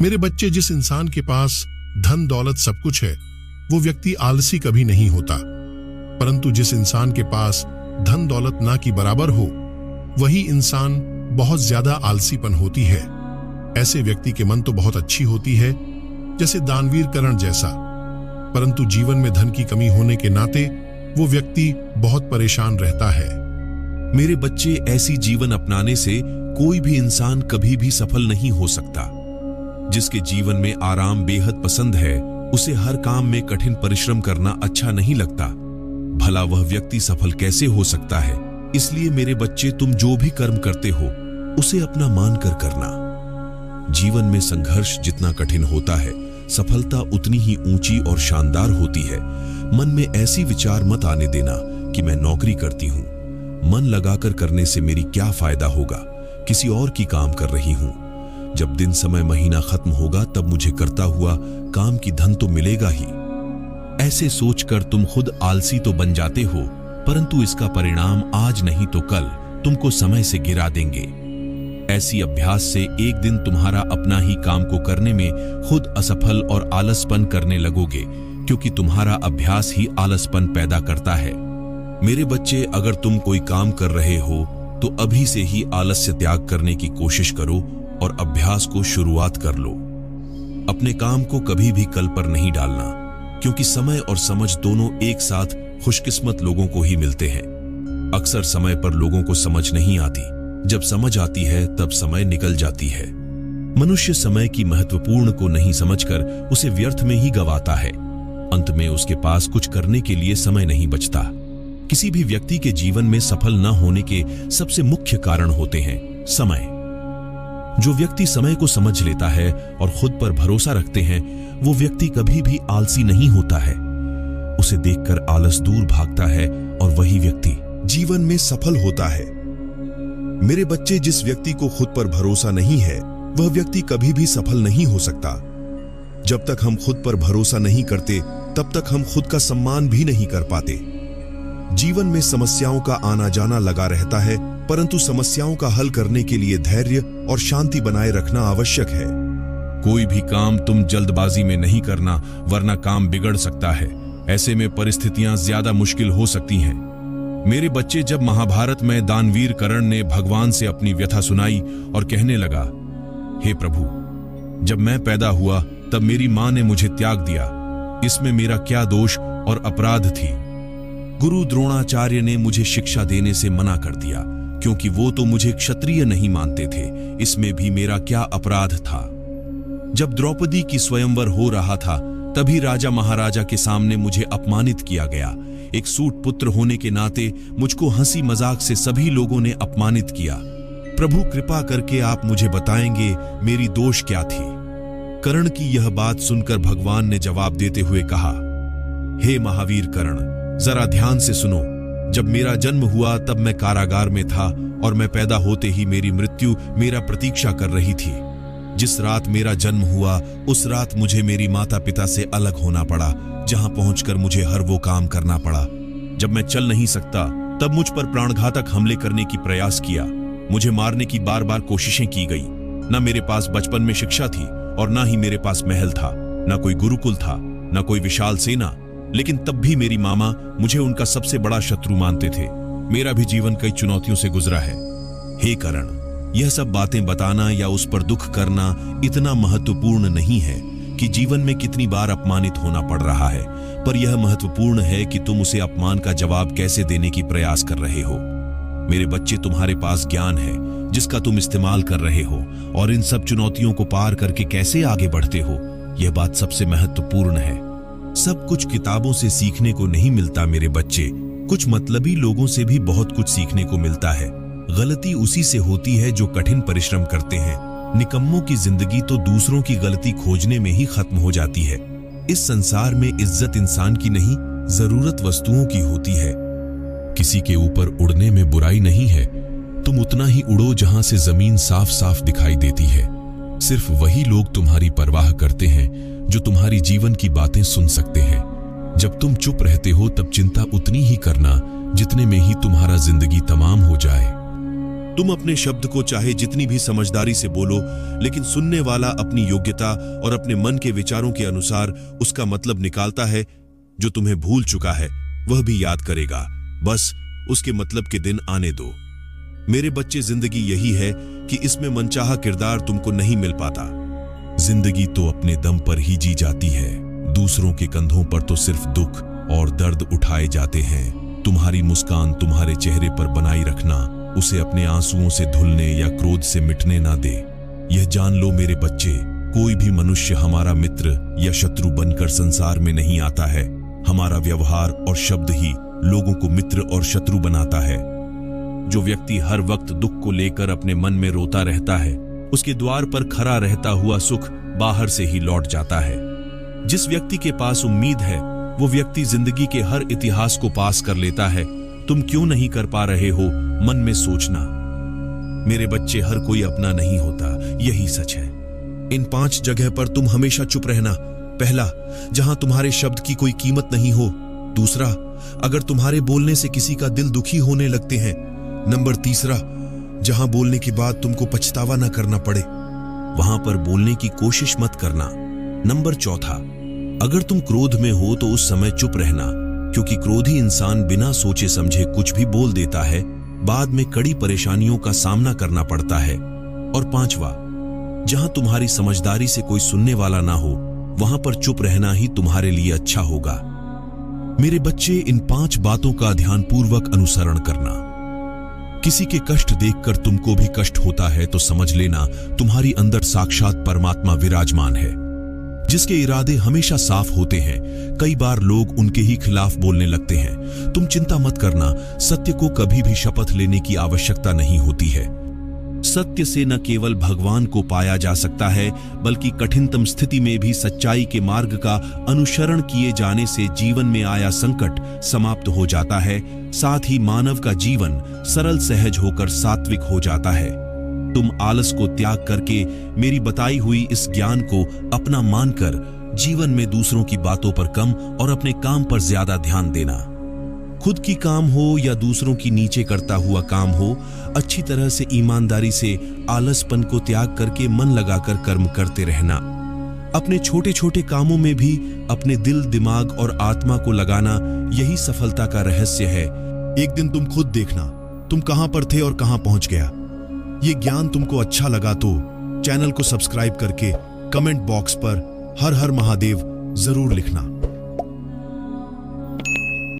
मेरे बच्चे, जिस इंसान के पास धन दौलत सब कुछ है, वो व्यक्ति आलसी कभी नहीं होता। परंतु जिस इंसान के पास धन दौलत ना की बराबर हो, वही इंसान बहुत ज्यादा आलसीपन होती है। ऐसे व्यक्ति के मन तो बहुत अच्छी होती है, जैसे दानवीर कर्ण जैसा, परंतु जीवन में धन की कमी होने के नाते वो व्यक्ति बहुत परेशान रहता है। मेरे बच्चे, ऐसी जीवन अपनाने से कोई भी इंसान कभी भी सफल नहीं हो सकता। जिसके जीवन में आराम बेहद पसंद है, उसे हर काम में कठिन परिश्रम करना अच्छा नहीं लगता। भला वह व्यक्ति सफल कैसे हो सकता है? इसलिए मेरे बच्चे, तुम जो भी कर्म करते हो उसे अपना मानकर करना। जीवन में संघर्ष जितना कठिन होता है, सफलता उतनी ही ऊंची और शानदार होती है। मन में ऐसी विचार मत आने देना कि मैं नौकरी करती हूं, मन लगाकर करने से मेरी क्या फायदा होगा, किसी और की काम कर रही हूं। जब दिन समय महीना खत्म होगा तब मुझे करता हुआ काम की धन तो मिलेगा ही। ऐसे सोचकर तुम खुद आलसी तो बन जाते हो, परंतु इसका परिणाम आज नहीं तो कल तुमको समय से गिरा देंगे। ऐसी अभ्यास से एक दिन तुम्हारा अपना ही काम को करने में खुद असफल और आलसपन करने लगोगे, क्योंकि तुम्हारा अभ्यास ही आलसपन पैदा करता है। मेरे बच्चे, अगर तुम कोई काम कर रहे हो तो अभी से ही आलस्य त्याग करने की कोशिश करो और अभ्यास को शुरुआत कर लो। अपने काम को कभी भी कल पर नहीं डालना, क्योंकि समय और समझ दोनों एक साथ खुशकिस्मत लोगों को ही मिलते हैं। अक्सर समय पर लोगों को समझ नहीं आती, जब समझ आती है तब समय निकल जाती है। मनुष्य समय की महत्वपूर्ण को नहीं समझकर उसे व्यर्थ में ही गंवाता है। अंत में उसके पास कुछ करने के लिए समय नहीं बचता। किसी भी व्यक्ति के जीवन में सफल न होने के सबसे मुख्य कारण होते हैं समय। जो व्यक्ति समय को समझ लेता है और खुद पर भरोसा रखते हैं, वो व्यक्ति कभी भी आलसी नहीं होता है। उसे देखकर आलस दूर भागता है और वही व्यक्ति जीवन में सफल होता है। मेरे बच्चे, जिस व्यक्ति को खुद पर भरोसा नहीं है, वह व्यक्ति कभी भी सफल नहीं हो सकता। जब तक हम खुद पर भरोसा नहीं करते, तब तक हम खुद का सम्मान भी नहीं कर पाते। जीवन में समस्याओं का आना जाना लगा रहता है, परंतु समस्याओं का हल करने के लिए धैर्य और शांति बनाए रखना आवश्यक है। कोई भी काम तुम जल्दबाजी में नहीं करना, वरना काम बिगड़ सकता है। ऐसे में परिस्थितियां ज्यादा मुश्किल हो सकती हैं। मेरे बच्चे, जब महाभारत में दानवीर कर्ण ने भगवान से अपनी व्यथा सुनाई और कहने लगा, हे प्रभु, जब मैं पैदा हुआ तब मेरी मां ने मुझे त्याग दिया, इसमें मेरा क्या दोष और अपराध थी? गुरु द्रोणाचार्य ने मुझे शिक्षा देने से मना कर दिया, क्योंकि वो तो मुझे क्षत्रिय नहीं मानते थे। इसमें भी मेरा क्या अपराध था? जब द्रौपदी की स्वयंवर हो रहा था, तभी राजा महाराजा के सामने मुझे अपमानित किया गया। एक सूत पुत्र होने के नाते मुझको हंसी मजाक से सभी लोगों ने अपमानित किया। प्रभु, कृपा करके आप मुझे बताएंगे मेरी दोष क्या थी? कर्ण की यह बात सुनकर भगवान ने जवाब देते हुए कहा, हे महावीर कर्ण, जरा ध्यान से सुनो। जब मेरा जन्म हुआ तब मैं कारागार में था और मैं पैदा होते ही मेरी मृत्यु मेरा प्रतीक्षा कर रही थी। जिस रात मेरा जन्म हुआ उस रात मुझे मेरी माता पिता से अलग होना पड़ा, जहां पहुंचकर मुझे हर वो काम करना पड़ा। जब मैं चल नहीं सकता तब मुझ पर प्राणघातक हमले करने की प्रयास किया। मुझे मारने की बार बार कोशिशें की गई। न मेरे पास बचपन में शिक्षा थी और न ही मेरे पास महल था, न कोई गुरुकुल था, न कोई विशाल सेना। लेकिन तब भी मेरी मामा मुझे उनका सबसे बड़ा शत्रु मानते थे। मेरा भी जीवन कई चुनौतियों से गुजरा है। हे कर्ण, यह सब बातें बताना या उस पर दुख करना इतना महत्वपूर्ण नहीं है कि जीवन में कितनी बार अपमानित होना पड़ रहा है, पर यह महत्वपूर्ण है कि तुम उसे अपमान का जवाब कैसे देने की प्रयास कर रहे हो। मेरे बच्चे, तुम्हारे पास ज्ञान है जिसका तुम इस्तेमाल कर रहे हो, और इन सब चुनौतियों को पार करके कैसे आगे बढ़ते हो, यह बात सबसे महत्वपूर्ण है। सब कुछ किताबों से सीखने को नहीं मिलता मेरे बच्चे, कुछ मतलबी लोगों से भी बहुत कुछ सीखने को मिलता है। गलती उसी से होती है जो कठिन परिश्रम करते हैं। निकम्मों की जिंदगी तो दूसरों की गलती खोजने में ही खत्म हो जाती है। इस संसार में इज्जत इंसान की नहीं, जरूरत वस्तुओं की होती है। किसी के ऊपर उड़ने में बुराई नहीं है। तुम उतना ही उड़ो जहां से जमीन साफ साफ दिखाई देती है। सिर्फ वही लोग तुम्हारी परवाह करते हैं जो तुम्हारी जीवन की बातें सुन सकते हैं। जब तुम चुप रहते हो तब चिंता उतनी ही करना जितने में ही तुम्हारा जिंदगी तमाम हो जाए। तुम अपने शब्द को चाहे जितनी भी समझदारी से बोलो, लेकिन सुनने वाला अपनी योग्यता और अपने मन के विचारों के अनुसार उसका मतलब निकालता है। जो तुम्हें भूल चुका है वह भी याद करेगा, बस उसके मतलब के दिन आने दो। मेरे बच्चे, जिंदगी यही है कि इसमें मनचाहा किरदार तुमको नहीं मिल पाता। जिंदगी तो अपने दम पर ही जी जाती है। दूसरों के कंधों पर तो सिर्फ दुख और दर्द उठाए जाते हैं। तुम्हारी मुस्कान तुम्हारे चेहरे पर बनाई रखना, उसे अपने आंसुओं से धुलने या क्रोध से मिटने ना दे। यह जान लो मेरे बच्चे, कोई भी मनुष्य हमारा मित्र या शत्रु बनकर संसार में नहीं आता है। हमारा व्यवहार और शब्द ही लोगों को मित्र और शत्रु बनाता है। जो व्यक्ति हर वक्त दुख को लेकर अपने मन में रोता रहता है, उसके द्वार पर खड़ा रहता हुआ सुख बाहर से ही लौट जाता है। जिस व्यक्ति के पास उम्मीद है, वो व्यक्ति जिंदगी के हर इतिहास को पास कर लेता है। तुम क्यों नहीं कर पा रहे हो, मन में सोचना। मेरे बच्चे, हर कोई अपना नहीं होता, यही सच है। इन 5 जगह पर तुम हमेशा चुप रहना। पहला, जहां तुम्हारे शब्द की कोई कीमत नहीं हो। दूसरा, अगर तुम्हारे बोलने से किसी का दिल दुखी होने लगते हैं। नंबर 3, जहां बोलने के बाद तुमको पछतावा ना करना पड़े, वहां पर बोलने की कोशिश मत करना। नंबर 4, अगर तुम क्रोध में हो तो उस समय चुप रहना, क्योंकि क्रोधी इंसान बिना सोचे समझे कुछ भी बोल देता है, बाद में कड़ी परेशानियों का सामना करना पड़ता है। और 5वां, जहां तुम्हारी समझदारी से कोई सुनने वाला ना हो, वहां पर चुप रहना ही तुम्हारे लिए अच्छा होगा। मेरे बच्चे, इन 5 बातों का ध्यानपूर्वक अनुसरण करना। किसी के कष्ट देखकर तुमको भी कष्ट होता है तो समझ लेना तुम्हारी अंदर साक्षात परमात्मा विराजमान है, जिसके इरादे हमेशा साफ होते हैं। कई बार लोग उनके ही खिलाफ बोलने लगते हैं। तुम चिंता मत करना, सत्य को कभी भी शपथ लेने की आवश्यकता नहीं होती है। सत्य से न केवल भगवान को पाया जा सकता है, बल्कि कठिनतम स्थिति में भी सच्चाई के मार्ग का अनुसरण किए जाने से जीवन में आया संकट समाप्त हो जाता है। साथ ही मानव का जीवन सरल सहज होकर सात्विक हो जाता है। तुम आलस को त्याग करके मेरी बताई हुई इस ज्ञान को अपना मानकर जीवन में दूसरों की बातों पर कम और अपने काम पर ज्यादा ध्यान देना। खुद की काम हो या दूसरों की नीचे करता हुआ काम हो, अच्छी तरह से ईमानदारी से आलसपन को त्याग करके मन लगाकर कर्म करते रहना। अपने छोटे छोटे कामों में भी अपने दिल, दिमाग और आत्मा को लगाना, यही सफलता का रहस्य है। एक दिन तुम खुद देखना तुम कहां पर थे और कहां पहुंच गया। ये ज्ञान तुमको अच्छा लगा तो चैनल को सब्सक्राइब करके कमेंट बॉक्स पर हर हर महादेव जरूर लिखना।